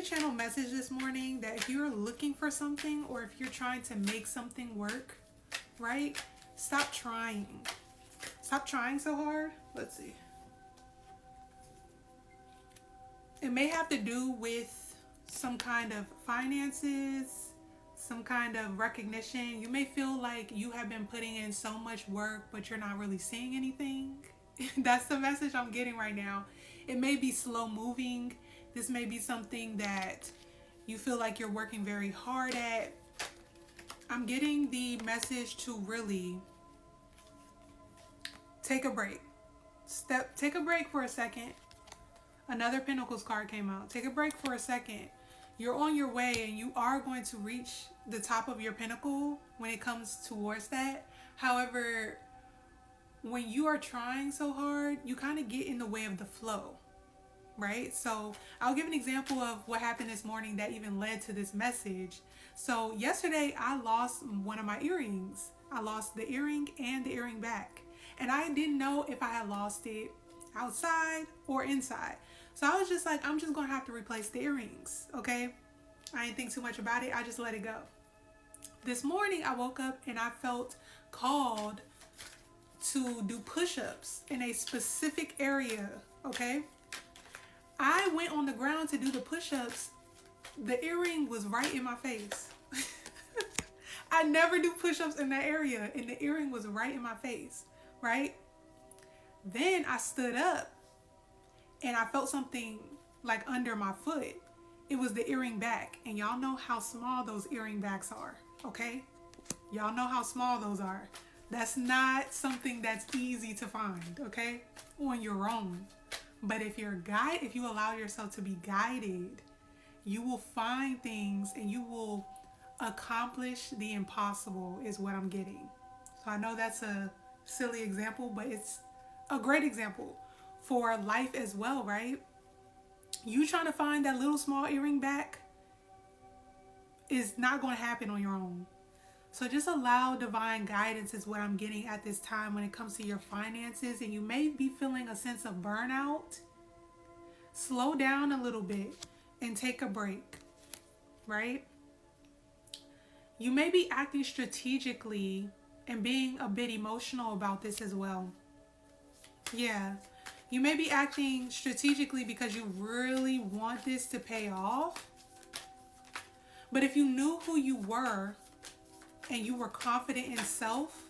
the channel message this morning that if you're looking for something or if you're trying to make something work, right? Stop trying. Stop trying so hard. Let's see. It may have to do with some kind of finances, some kind of recognition. You may feel like you have been putting in so much work, but you're not really seeing anything. That's the message I'm getting right now. It may be slow moving. This may be something that you feel like you're working very hard at. I'm getting the message to really take a break. Take a break for a second. Another Pentacles card came out. Take a break for a second. You're on your way and you are going to reach the top of your pinnacle when it comes towards that. However, when you are trying so hard, you kind of get in the way of the flow, right? So I'll give an example of what happened this morning that even led to this message. So yesterday I lost one of my earrings. I lost the earring and the earring back. And I didn't know if I had lost it outside or inside. So I was just like, I'm just going to have to replace the earrings, okay? I didn't think too much about it. I just let it go. This morning I woke up and I felt called to do push-ups in a specific area, okay? I went on the ground to do the push-ups. The earring was right in my face. I never do push-ups in that area, and the earring was right in my face, right? Then I stood up and I felt something like under my foot. It was the earring back, and y'all know how small those earring backs are, okay? Y'all know how small those are. That's not something that's easy to find, okay, on your own. But if you allow yourself to be guided, you will find things and you will accomplish the impossible, is what I'm getting. So I know that's a silly example, but it's a great example for life as well, right? You trying to find that little small earring back is not going to happen on your own. So just allow divine guidance is what I'm getting at this time when it comes to your finances. And you may be feeling a sense of burnout. Slow down a little bit and take a break, right? You may be acting strategically and being a bit emotional about this as well. Yeah, you may be acting strategically because you really want this to pay off. But if you knew who you were and you were confident in self,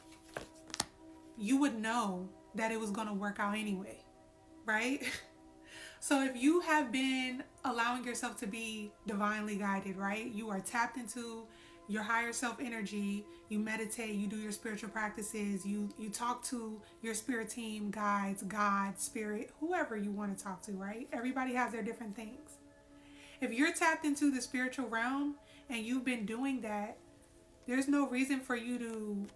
you would know that it was going to work out anyway, right? So if you have been allowing yourself to be divinely guided, right? You are tapped into your higher self energy, you meditate, you do your spiritual practices, you talk to your spirit team, guides, God, spirit, whoever you want to talk to, right? Everybody has their different things. If you're tapped into the spiritual realm and you've been doing that, there's no reason for you to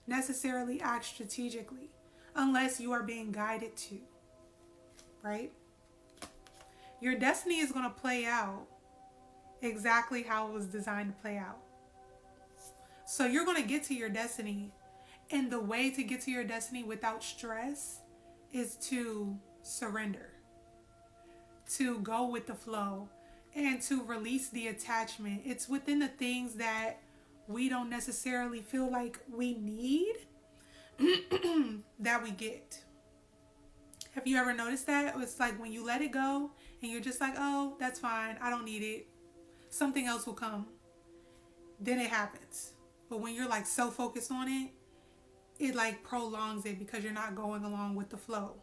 necessarily act strategically unless you are being guided to, right? Your destiny is going to play out exactly how it was designed to play out. So you're going to get to your destiny, and the way to get to your destiny without stress is to surrender, to go with the flow, and to release the attachment. It's within the things that we don't necessarily feel like we need that we get. Have you ever noticed that? It's like when you let it go and you're just like, oh, that's fine, I don't need it, something else will come. Then it happens. But when you're like so focused on it, it like prolongs it because you're not going along with the flow.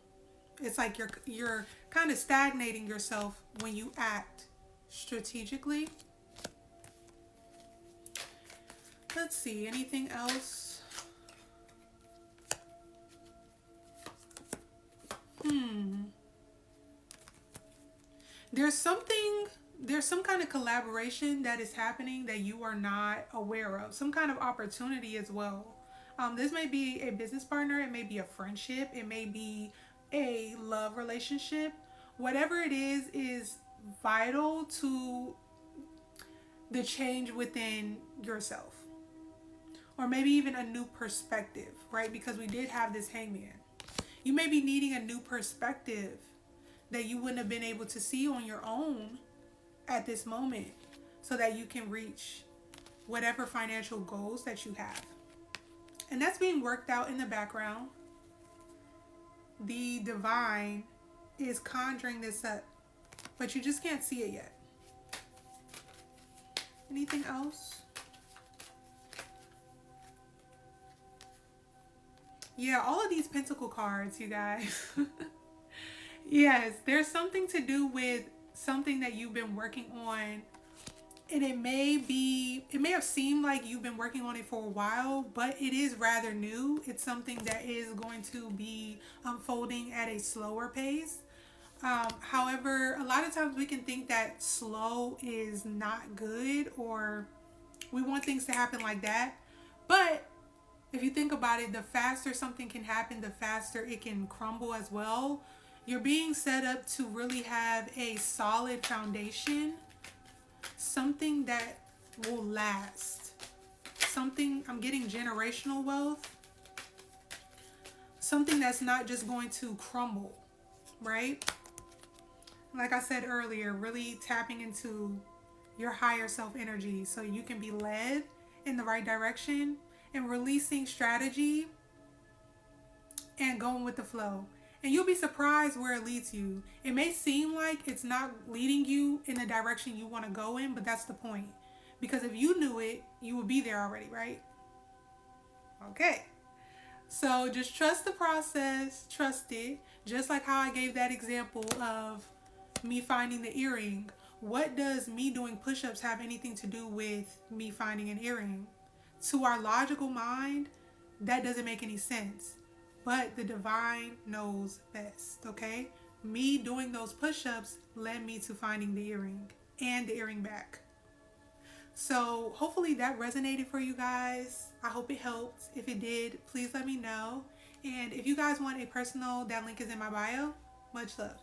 It's like you're kind of stagnating yourself when you act strategically. Let's see, anything else? There's some kind of collaboration that is happening that you are not aware of. Some kind of opportunity as well. This may be a business partner. It may be a friendship. It may be a love relationship. Whatever it is vital to the change within yourself. Or maybe even a new perspective, right? Because we did have this hangman. You may be needing a new perspective that you wouldn't have been able to see on your own at this moment so that you can reach whatever financial goals that you have. And that's being worked out in the background. The divine is conjuring this up, but you just can't see it yet. Anything else? Yeah, all of these Pentacle cards, you guys. Yes, there's something to do with something that you've been working on. And it may have seemed like you've been working on it for a while, but it is rather new. It's something that is going to be unfolding at a slower pace. However, a lot of times we can think that slow is not good, or we want things to happen like that. But if you think about it, the faster something can happen, the faster it can crumble as well. You're being set up to really have a solid foundation, something that will last. Something, I'm getting generational wealth. Something that's not just going to crumble, right? Like I said earlier, really tapping into your higher self energy so you can be led in the right direction and releasing strategy and going with the flow. And you'll be surprised where it leads you. It may seem like it's not leading you in the direction you want to go in, but that's the point. Because if you knew it, you would be there already, right? Okay. So just trust the process, trust it. Just like how I gave that example of me finding the earring. What does me doing push-ups have anything to do with me finding an earring? To our logical mind, that doesn't make any sense. But the divine knows best, okay? Me doing those push-ups led me to finding the earring and the earring back. So hopefully that resonated for you guys. I hope it helped. If it did, please let me know. And if you guys want a personal, that link is in my bio. Much love.